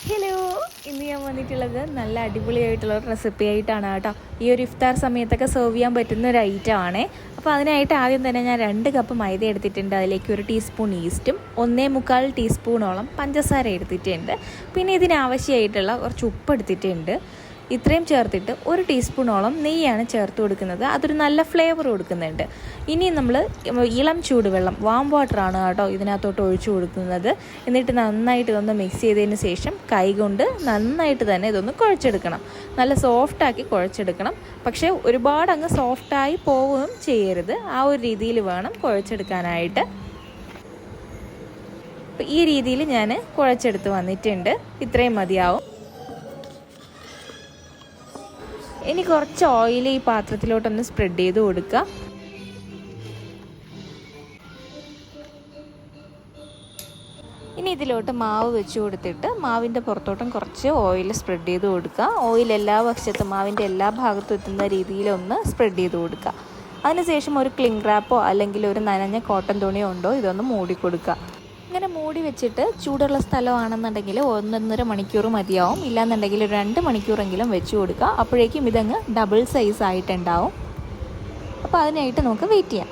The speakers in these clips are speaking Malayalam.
ഹലോ, ഇന്ന് ഞാൻ വന്നിട്ടുള്ളത് നല്ല അടിപൊളിയായിട്ടുള്ള റെസിപ്പി ആയിട്ടാണ് കേട്ടോ. ഈ ഒരു ഇഫ്താർ സമയത്തൊക്കെ സെർവ് ചെയ്യാൻ പറ്റുന്ന ഒരു ഐറ്റം ആണ്. അപ്പോൾ അതിനായിട്ട് ആദ്യം തന്നെ ഞാൻ 2 കപ്പ് മൈദ എടുത്തിട്ടുണ്ട്. അതിലേക്ക് 1 ടീസ്പൂൺ ഈസ്റ്റും 1.25 ടീസ്പൂണോളം പഞ്ചസാര എടുത്തിട്ടുണ്ട്. പിന്നെ ഇതിനാവശ്യമായിട്ടുള്ള കുറച്ച് ഉപ്പ് എടുത്തിട്ടുണ്ട്. ഇത്രയും ചേർത്തിട്ട് 1 ടീസ്പൂണോളം നെയ്യാണ് ചേർത്ത് കൊടുക്കുന്നത്. അതൊരു നല്ല ഫ്ലേവർ കൊടുക്കുന്നുണ്ട്. ഇനി നമ്മൾ ഇളം ചൂടുവെള്ളം, വാം വാട്ടറാണ് കേട്ടോ ഇതിനകത്തോട്ട് ഒഴിച്ചു കൊടുക്കുന്നത്. എന്നിട്ട് നന്നായിട്ട് ഇതൊന്ന് മിക്സ് ചെയ്തതിന് ശേഷം കൈകൊണ്ട് നന്നായിട്ട് തന്നെ ഇതൊന്ന് കുഴച്ചെടുക്കണം. നല്ല സോഫ്റ്റാക്കി കുഴച്ചെടുക്കണം. പക്ഷേ ഒരുപാട് അങ്ങ് സോഫ്റ്റായി പോവുകയും ചെയ്യരുത്. ആ ഒരു രീതിയിൽ വേണം കുഴച്ചെടുക്കാനായിട്ട്. ഈ രീതിയിൽ ഞാൻ കുഴച്ചെടുത്ത് വന്നിട്ടുണ്ട്. ഇത്രയും മതിയാവും. ഇനി കുറച്ച് ഓയിൽ ഈ പാത്രത്തിലോട്ടൊന്ന് സ്പ്രെഡ് ചെയ്ത് കൊടുക്കുക. ഇനി ഇതിലോട്ട് മാവ് വെച്ച് കൊടുത്തിട്ട് മാവിൻ്റെ പുറത്തോട്ടും കുറച്ച് ഓയിൽ സ്പ്രെഡ് ചെയ്ത് കൊടുക്കുക. ഓയിൽ എല്ലാ വശത്തും മാവിൻ്റെ എല്ലാ ഭാഗത്തും എത്തുന്ന രീതിയിലൊന്ന് സ്പ്രെഡ് ചെയ്ത് കൊടുക്കുക. അതിനുശേഷം ഒരു ക്ലിംഗ് റാപ്പോ അല്ലെങ്കിൽ ഒരു നനഞ്ഞ കോട്ടൺ തുണിയോ ഉണ്ടോ ഇതൊന്ന് മൂടി കൊടുക്കുക. ഇങ്ങനെ മൂടി വെച്ചിട്ട് ചൂടുള്ള സ്ഥലമാണെന്നുണ്ടെങ്കിൽ 1.5 മണിക്കൂർ മതിയാവും. ഇല്ലാന്നുണ്ടെങ്കിൽ 2 മണിക്കൂറെങ്കിലും വെച്ച് കൊടുക്കുക. അപ്പോഴേക്കും ഇതങ്ങ് ഡബിൾ സൈസ് ആയിട്ടുണ്ടാവും. അപ്പോൾ അതിനായിട്ട് നമുക്ക് വെയിറ്റ് ചെയ്യാം.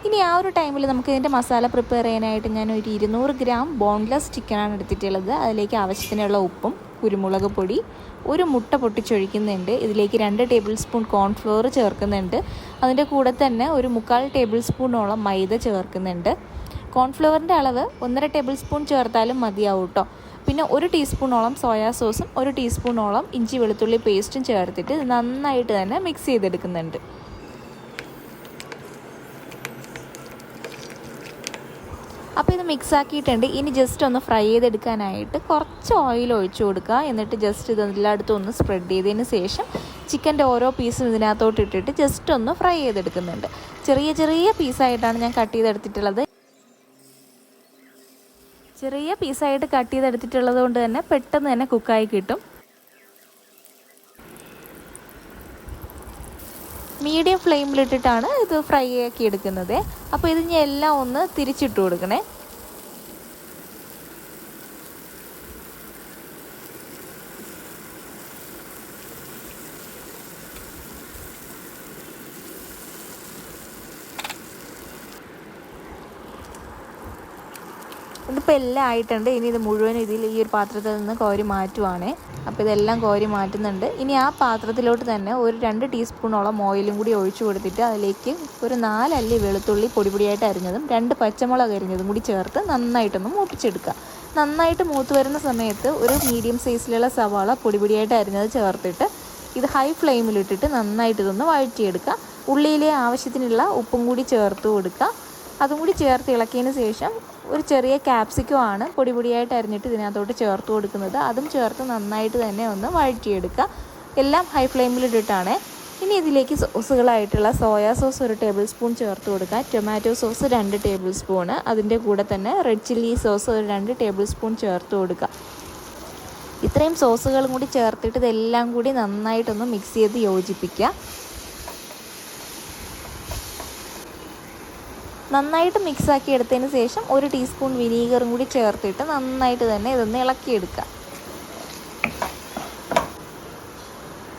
ഇനി ആ ഒരു ടൈമിൽ നമുക്ക് ഇതിൻ്റെ മസാല പ്രിപ്പയർ ചെയ്യാനായിട്ട് ഞാൻ ഒരു 200 ഗ്രാം ബോൺലെസ് ചിക്കനാണ് എടുത്തിട്ടുള്ളത്. അതിലേക്ക് ആവശ്യത്തിനുള്ള ഉപ്പും കുരുമുളക് പൊടി, 1 മുട്ട പൊട്ടിച്ചൊഴിക്കുന്നുണ്ട്. ഇതിലേക്ക് 2 ടേബിൾ സ്പൂൺ കോൺഫ്ലോർ ചേർക്കുന്നുണ്ട്. അതിൻ്റെ കൂടെ തന്നെ ഒരു 3/4 ടേബിൾ സ്പൂണോളം മൈദ ചേർക്കുന്നുണ്ട്. കോൺഫ്ലവറിൻ്റെ അളവ് 1.5 ടേബിൾ സ്പൂൺ ചേർത്താലും മതിയാവും കേട്ടോ. പിന്നെ 1 ടീസ്പൂണോളം സോയാ സോസും 1 ടീസ്പൂണോളം ഇഞ്ചി വെളുത്തുള്ളി പേസ്റ്റും ചേർത്തിട്ട് നന്നായിട്ട് തന്നെ മിക്സ് ചെയ്തെടുക്കുന്നുണ്ട്. അപ്പോൾ ഇത് മിക്സ് ആക്കിയിട്ടുണ്ട്. ഇനി ജസ്റ്റ് ഒന്ന് ഫ്രൈ ചെയ്തെടുക്കാനായിട്ട് കുറച്ച് ഓയിൽ ഒഴിച്ചു കൊടുക്കുക. എന്നിട്ട് ജസ്റ്റ് ഇത് എല്ലായിടത്തും ഒന്ന് സ്പ്രെഡ് ചെയ്തതിന് ശേഷം ചിക്കൻ്റെ ഓരോ പീസും ഇതിനകത്തോട്ട് ഇട്ടിട്ട് ജസ്റ്റ് ഒന്ന് ഫ്രൈ ചെയ്തെടുക്കുന്നുണ്ട്. ചെറിയ ചെറിയ പീസായിട്ടാണ് ഞാൻ കട്ട് ചെയ്തെടുത്തിട്ടുള്ളത്. ചെറിയ പീസായിട്ട് കട്ട് ചെയ്തെടുത്തിട്ടുള്ളത് കൊണ്ട് തന്നെ പെട്ടെന്ന് തന്നെ കുക്കായി കിട്ടും. മീഡിയം ഫ്ലെയിമിലിട്ടിട്ടാണ് ഇത് ഫ്രൈ ആക്കി എടുക്കുന്നത്. അപ്പോൾ ഇത് ഞാൻ എല്ലാം ഒന്ന് തിരിച്ചിട്ട് കൊടുക്കണേ. ഇതിപ്പോൾ എല്ലാം ആയിട്ടുണ്ട്. ഇനി ഇത് മുഴുവൻ ഇതിൽ ഈ ഒരു പാത്രത്തിൽ നിന്ന് കോരി മാറ്റുവാണേ. അപ്പോൾ ഇതെല്ലാം കോരി മാറ്റുന്നുണ്ട്. ഇനി ആ പാത്രത്തിലോട്ട് തന്നെ ഒരു 2 ടീസ്പൂണോളം ഓയിലും കൂടി ഒഴിച്ചു കൊടുത്തിട്ട് അതിലേക്ക് ഒരു 4 അല്ലി വെളുത്തുള്ളി പൊടിയായിട്ട് അരിഞ്ഞതും 2 പച്ചമുളക് അരിഞ്ഞതും കൂടി ചേർത്ത് നന്നായിട്ടൊന്ന് മൂപ്പിച്ചെടുക്കുക. നന്നായിട്ട് മൂത്ത് വരുന്ന സമയത്ത് ഒരു മീഡിയം സൈസിലുള്ള സവാള പൊടിയായിട്ട് അരിഞ്ഞത് ചേർത്തിട്ട് ഇത് ഹൈ ഫ്ലെയിമിലിട്ടിട്ട് നന്നായിട്ട് ഇതൊന്ന് വഴറ്റിയെടുക്കുക. ഉള്ളിയിലെ ആവശ്യത്തിനുള്ള ഉപ്പും കൂടി ചേർത്ത് കൊടുക്കുക. അതും കൂടി ചേർത്ത് ഇളക്കിയതിന് ശേഷം ഒരു ചെറിയ ക്യാപ്സിക്കം ആണ് പൊടിയായിട്ട് അരിഞ്ഞിട്ട് ഇതിനകത്തോട്ട് ചേർത്ത് കൊടുക്കുന്നത്. അതും ചേർത്ത് നന്നായിട്ട് തന്നെ ഒന്ന് വഴറ്റിയെടുക്കുക. എല്ലാം ഹൈ ഫ്ലെയിമിലിട്ടിട്ടാണ്. ഇനി ഇതിലേക്ക് സോസുകളായിട്ടുള്ള സോയാ സോസ് 1 ടേബിൾ സ്പൂൺ ചേർത്ത് കൊടുക്കുക. Tomato sauce 2 table spoon. അതിൻ്റെ കൂടെ തന്നെ red chilli sauce 2 table spoon ചേർത്ത് കൊടുക്കുക. ഇത്രയും സോസുകളും കൂടി ചേർത്തിട്ട് ഇതെല്ലാം കൂടി നന്നായിട്ടൊന്ന് മിക്സ് ചെയ്ത് യോജിപ്പിക്കുക. നന്നായിട്ട് മിക്സാക്കി എടുത്തതിന് ശേഷം 1 ടീസ്പൂൺ വിനീഗറും കൂടി ചേർത്തിട്ട് നന്നായിട്ട് തന്നെ ഇതൊന്ന് ഇളക്കിയെടുക്കുക.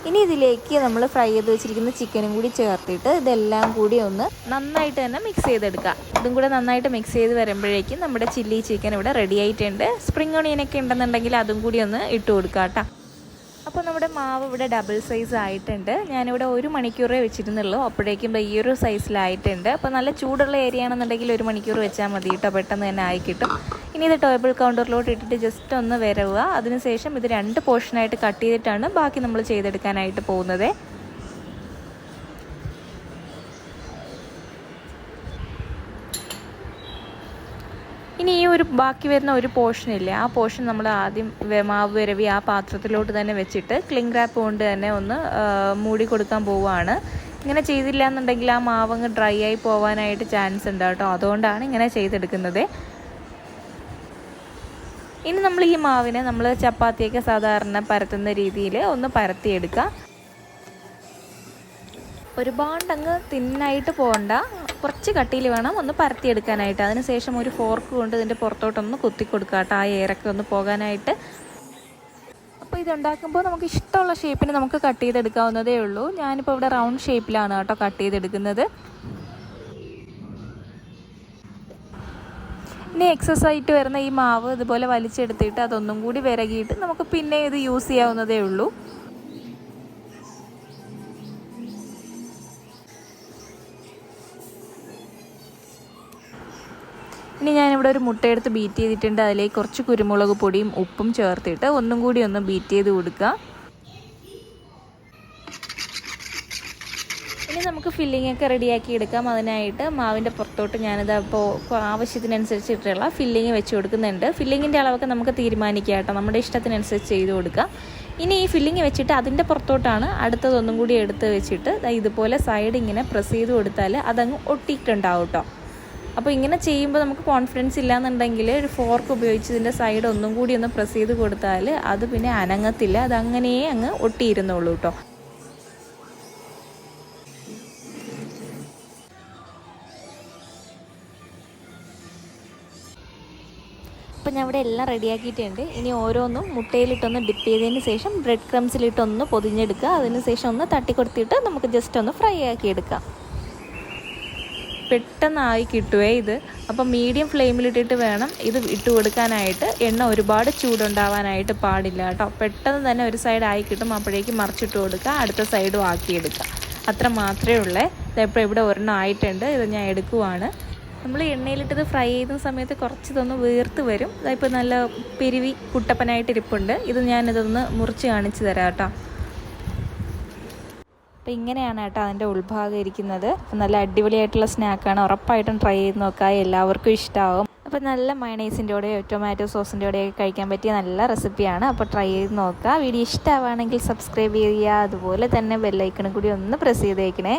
ഇനി ഇതിലേക്ക് നമ്മൾ ഫ്രൈ ചെയ്ത് വെച്ചിരിക്കുന്ന ചിക്കനും കൂടി ചേർത്തിട്ട് ഇതെല്ലാം കൂടി ഒന്ന് നന്നായിട്ട് തന്നെ മിക്സ് ചെയ്തെടുക്കുക. ഇതും കൂടെ നന്നായിട്ട് മിക്സ് ചെയ്ത് വരുമ്പോഴേക്കും നമ്മുടെ ചില്ലി ചിക്കൻ ഇവിടെ റെഡി ആയിട്ടുണ്ട്. സ്പ്രിംഗ് ഓണിയനൊക്കെ ഉണ്ടെന്നുണ്ടെങ്കിൽ അതും കൂടി ഒന്ന് ഇട്ട് കൊടുക്കുക കേട്ടോ. അപ്പോൾ നമ്മുടെ മാവ് ഇവിടെ ഡബിൾ സൈസ് ആയിട്ടുണ്ട്. ഞാനിവിടെ 1 മണിക്കൂറേ വെച്ചിരുന്നുള്ളൂ. അപ്പോഴേക്കും ഈ ഒരു സൈസിലായിട്ടുണ്ട്. അപ്പോൾ നല്ല ചൂടുള്ള ഏരിയ ആണെന്നുണ്ടെങ്കിൽ 1 മണിക്കൂർ വെച്ചാൽ മതി കേട്ടോ. പെട്ടെന്ന് തന്നെ ആയി കിട്ടും. ഇനി ഇത് ടേബിൾ കൗണ്ടറിലോട്ട് ഇട്ടിട്ട് ജസ്റ്റ് ഒന്ന് വരവുക. അതിനുശേഷം ഇത് 2 പോർഷനായിട്ട് കട്ട് ചെയ്തിട്ടാണ് ബാക്കി നമ്മൾ ചെയ്തെടുക്കാനായിട്ട് പോകുന്നത്. ഇനി ഈ ഒരു ബാക്കി വരുന്ന ഒരു പോർഷനില്ലേ, ആ പോർഷൻ നമ്മൾ ആദ്യം മാവ് വിരവി ആ പാത്രത്തിലോട്ട് തന്നെ വെച്ചിട്ട് ക്ലിംഗ് റാപ്പ് കൊണ്ട് തന്നെ ഒന്ന് മൂടി കൊടുക്കാൻ പോവുകയാണ്. ഇങ്ങനെ ചെയ്തില്ല എന്നുണ്ടെങ്കിൽ ആ മാവ് അങ്ങ് ഡ്രൈ ആയി പോകാനായിട്ട് ചാൻസ് ഉണ്ട് കേട്ടോ. അതുകൊണ്ടാണ് ഇങ്ങനെ ചെയ്തെടുക്കുന്നത്. ഇനി നമ്മൾ ഈ മാവിനെ നമ്മൾ ചപ്പാത്തിയൊക്കെ സാധാരണ പരത്തുന്ന രീതിയിൽ ഒന്ന് പരത്തിയെടുക്കുക. ഒരുപാടങ്ങ് തിന്നായിട്ട് പോകണ്ട, കുറച്ച് കട്ടിയിൽ വേണം ഒന്ന് പരത്തിയെടുക്കാനായിട്ട്. അതിനുശേഷം ഒരു ഫോർക്ക് കൊണ്ട് ഇതിൻ്റെ പുറത്തോട്ടൊന്ന് കുത്തി കൊടുക്കുക കേട്ടോ, ആ എയറൊക്കെ ഒന്ന് പോകാനായിട്ട്. അപ്പോൾ ഇതുണ്ടാക്കുമ്പോൾ നമുക്ക് ഇഷ്ടമുള്ള ഷേപ്പിന് നമുക്ക് കട്ട് ചെയ്തെടുക്കാവുന്നതേ ഉള്ളൂ. ഞാനിപ്പോൾ ഇവിടെ റൗണ്ട് ഷേപ്പിലാണ് കേട്ടോ കട്ട് ചെയ്തെടുക്കുന്നത്. ഇനി എക്സസ് ആയിട്ട് വരുന്ന ഈ മാവ് ഇതുപോലെ വലിച്ചെടുത്തിട്ട് അതൊന്നും കൂടി വിരകിയിട്ട് നമുക്ക് പിന്നെ ഇത് യൂസ് ചെയ്യാവുന്നതേ ഉള്ളൂ. ഇനി ഞാനിവിടെ ഒരു മുട്ടയെടുത്ത് ബീറ്റ് ചെയ്തിട്ടുണ്ട്. അതിലേക്ക് കുറച്ച് കുരുമുളക് പൊടിയും ഉപ്പും ചേർത്തിട്ട് ഒന്നും കൂടി ഒന്ന് ബീറ്റ് ചെയ്ത് കൊടുക്കുക. ഇനി നമുക്ക് ഫില്ലിംഗ് ഒക്കെ റെഡിയാക്കി എടുക്കാം. അതിനായിട്ട് മാവിൻ്റെ പുറത്തോട്ട് ഞാനിത് അപ്പോൾ ആവശ്യത്തിനനുസരിച്ചിട്ടുള്ള ഫില്ലിങ് വെച്ച് കൊടുക്കുന്നുണ്ട്. ഫില്ലിങ്ങിൻ്റെ അളവൊക്കെ നമുക്ക് തീരുമാനിക്കാം കേട്ടോ, നമ്മുടെ ഇഷ്ടത്തിനനുസരിച്ച് ചെയ്ത് കൊടുക്കാം. ഇനി ഈ ഫില്ലിങ് വെച്ചിട്ട് അതിൻ്റെ പുറത്തോട്ടാണ് അടുത്തതൊന്നും കൂടി എടുത്ത് വെച്ചിട്ട് ഇതുപോലെ സൈഡ് ഇങ്ങനെ പ്രസ് ചെയ്ത് കൊടുത്താൽ അതങ്ങ് ഒട്ടിയിട്ടുണ്ടാവും കേട്ടോ. അപ്പോൾ ഇങ്ങനെ ചെയ്യുമ്പോൾ നമുക്ക് കോൺഫിഡൻസ് ഇല്ലയെന്നുണ്ടെങ്കിൽ ഒരു ഫോർക്ക് ഉപയോഗിച്ച് ഇതിൻ്റെ സൈഡ് ഒന്നും കൂടി ഒന്ന് പ്രസ് ചെയ്ത് കൊടുത്താൽ അത് പിന്നെ അനങ്ങത്തില്ല, അതങ്ങനെ അങ്ങ് ഒട്ടിയിരുന്നുള്ളൂ കേട്ടോ. അപ്പോൾ ഞാൻ ഇവിടെ എല്ലാം റെഡിയാക്കിയിട്ടുണ്ട്. ഇനി ഓരോന്നും മുട്ടയിലിട്ടൊന്ന് ഡിപ്പ് ചെയ്തതിന് ശേഷം ബ്രെഡ് ക്രംസിലിട്ടൊന്ന് പൊതിഞ്ഞെടുക്കുക. അതിന് ശേഷം ഒന്ന് തട്ടിക്കൊടുത്തിട്ട് നമുക്ക് ജസ്റ്റ് ഒന്ന് ഫ്രൈ ആക്കി എടുക്കാം. പെട്ടെന്നായി കിട്ടുവേ ഇത്. അപ്പം മീഡിയം ഫ്ലെയിമിലിട്ടിട്ട് വേണം ഇത് ഇട്ട് കൊടുക്കാനായിട്ട്. എണ്ണ ഒരുപാട് ചൂടുണ്ടാവാനായിട്ട് പാടില്ല കേട്ടോ. പെട്ടെന്ന് തന്നെ ഒരു സൈഡ് ആയി കിട്ടും, അപ്പോഴേക്കും മറിച്ചിട്ട് കൊടുക്കുക, അടുത്ത സൈഡും ആക്കിയെടുക്കുക. അത്ര മാത്രമേ ഉള്ളേ. ഇതിപ്പോൾ ഇവിടെ ഒരെണ്ണം ആയിട്ടുണ്ട്, ഇത് ഞാൻ എടുക്കുവാണ്. നമ്മൾ എണ്ണയിലിട്ടത് ഫ്രൈ ചെയ്യുന്ന സമയത്ത് കുറച്ചിതൊന്ന് വീർത്ത് വരും. ഇതിപ്പോൾ നല്ല പെരുവി കുട്ടപ്പനായിട്ട് ഇരിപ്പുണ്ട്. ഇത് ഞാനിതൊന്ന് മുറിച്ച് കാണിച്ചു തരാം കേട്ടോ. അപ്പോൾ ഇങ്ങനെയാണ് കേട്ടോ അതിൻ്റെ ഉൾഭാഗം ഇരിക്കുന്നത്. നല്ല അടിപൊളിയായിട്ടുള്ള സ്നാക്കാണ്, ഉറപ്പായിട്ടും ട്രൈ ചെയ്ത് നോക്കാം, എല്ലാവർക്കും ഇഷ്ടമാവും. അപ്പോൾ നല്ല മയണൈസിൻ്റെ കൂടെയോ ടൊമാറ്റോ സോസിൻ്റെ കൂടെയൊക്കെ കഴിക്കാൻ പറ്റിയ നല്ല റെസിപ്പിയാണ്. അപ്പോൾ ട്രൈ ചെയ്ത് നോക്കുക. വീഡിയോ ഇഷ്ടമാവുകയാണെങ്കിൽ സബ്സ്ക്രൈബ് ചെയ്യുക, അതുപോലെ തന്നെ ബെല്ലൈക്കണും കൂടി ഒന്ന് പ്രസ് ചെയ്തേക്കണേ.